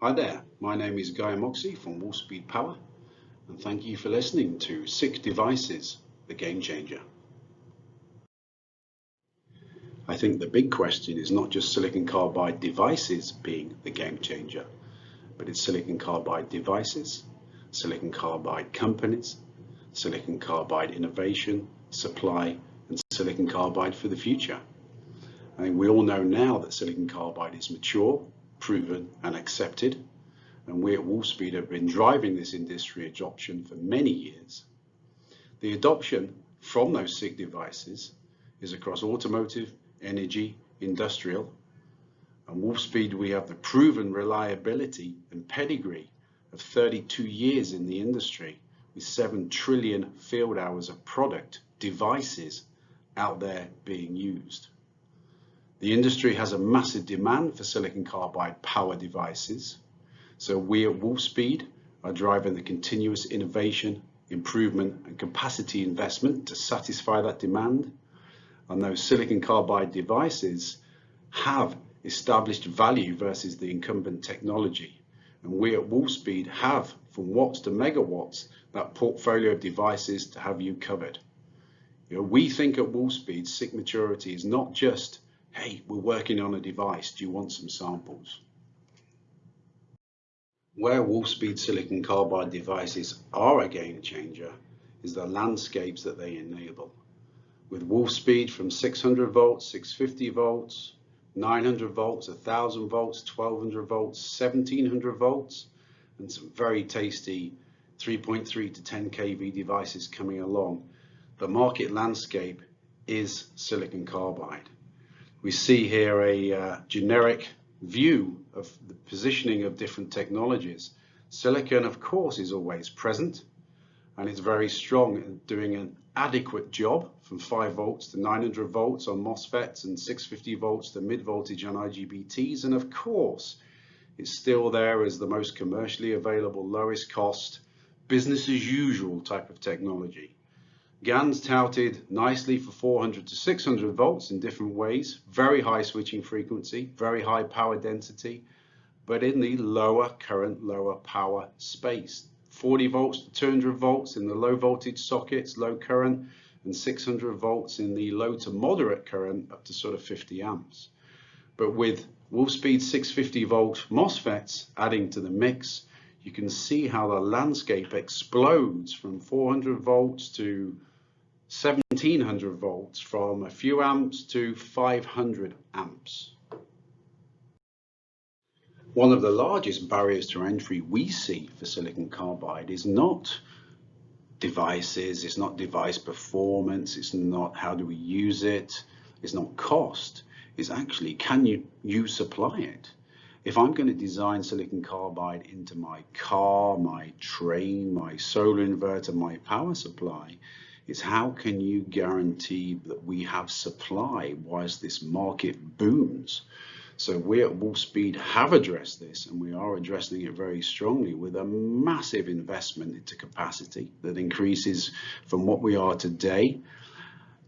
Hi there, my name is Moxey from Wolfspeed Power, and thank you for listening to SIC Devices, the Game Changer. I think the big question is not just silicon carbide devices being the game changer, but it's silicon carbide devices, silicon carbide companies, silicon carbide innovation, supply, and silicon carbide for the future. I think we all know now that silicon carbide is mature, proven, and accepted. And we at Wolfspeed have been driving this industry adoption for many years. The adoption from those SIC devices is across automotive, energy, industrial. And Wolfspeed, we have the proven reliability and pedigree of 32 years in the industry with 7 trillion field hours of product devices out there being used. The industry has a massive demand for silicon carbide power devices. So we at Wolfspeed are driving the continuous innovation, improvement, and capacity investment to satisfy that demand. And those silicon carbide devices have established value versus the incumbent technology. And we at Wolfspeed have, from watts to megawatts, that portfolio of devices to have you covered. We think at Wolfspeed, SIC maturity is not just, hey, we're working on a device, do you want some samples? Where Wolfspeed silicon carbide devices are a game changer is the landscapes that they enable. With Wolfspeed from 600 volts, 650 volts, 900 volts, 1000 volts, 1200 volts, 1700 volts, and some very tasty 3.3 to 10 kV devices coming along. The market landscape is silicon carbide. We see here a generic view of the positioning of different technologies. Silicon, of course, is always present, and it's very strong in doing an adequate job from 5 volts to 900 volts on MOSFETs and 650 volts to mid-voltage on IGBTs, and of course, it's still there as the most commercially available, lowest cost, business as usual type of technology. GaN's touted nicely for 400 to 600 volts in different ways, very high switching frequency, very high power density, but in the lower current, lower power space. 40 volts to 200 volts in the low voltage sockets, low current, and 600 volts in the low to moderate current up to sort of 50 amps. But with Wolfspeed 650 volt MOSFETs adding to the mix, you can see how the landscape explodes from 400 volts to 1700 volts, from a few amps to 500 amps. One of the largest barriers to entry we see for silicon carbide is not devices, it's not device performance, it's not how do we use it, it's not cost, it's actually can you supply it. If I'm going to design silicon carbide into my car, my train, my solar inverter, my power supply, it's how can you guarantee that we have supply whilst this market booms. So we at Wolfspeed have addressed this, and we are addressing it very strongly with a massive investment into capacity that increases from what we are today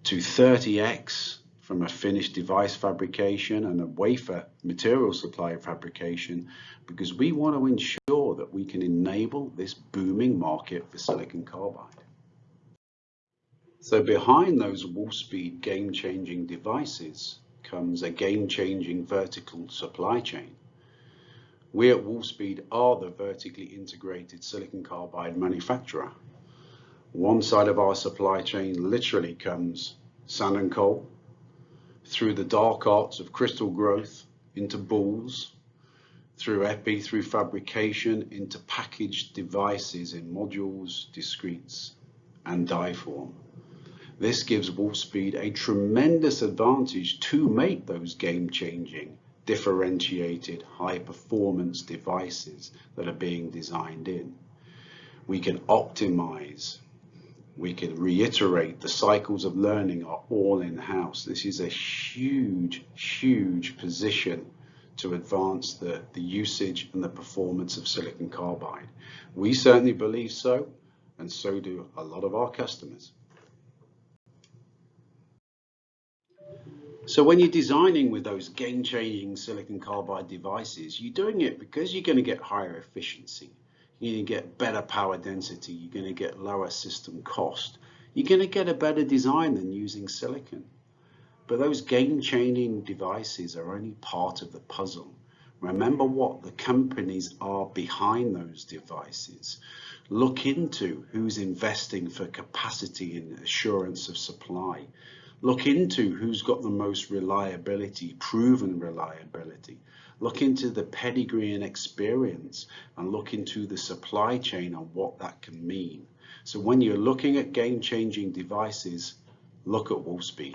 to 30x from a finished device fabrication and a wafer material supply fabrication, because we want to ensure that we can enable this booming market for silicon carbide. So behind those Wolfspeed game-changing devices comes a game-changing vertical supply chain. We at Wolfspeed are the vertically integrated silicon carbide manufacturer. One side of our supply chain literally comes sand and coal, through the dark arts of crystal growth into balls, through epi, through fabrication, into packaged devices in modules, discretes, and die form. This gives Wolfspeed a tremendous advantage to make those game-changing, differentiated, high-performance devices that are being designed in. We can optimize, we can reiterate, the cycles of learning are all in-house. This is a huge, huge position to advance the usage and the performance of silicon carbide. We certainly believe so, and so do a lot of our customers. So when you're designing with those game-changing silicon carbide devices, you're doing it because you're going to get higher efficiency. You're going to get better power density. You're going to get lower system cost. You're going to get a better design than using silicon. But those game-changing devices are only part of the puzzle. Remember what the companies are behind those devices. Look into who's investing for capacity and assurance of supply. Look into who's got the most reliability, proven reliability. Look into the pedigree and experience, and look into the supply chain and what that can mean. So when you're looking at game-changing devices, look at Wolfspeed.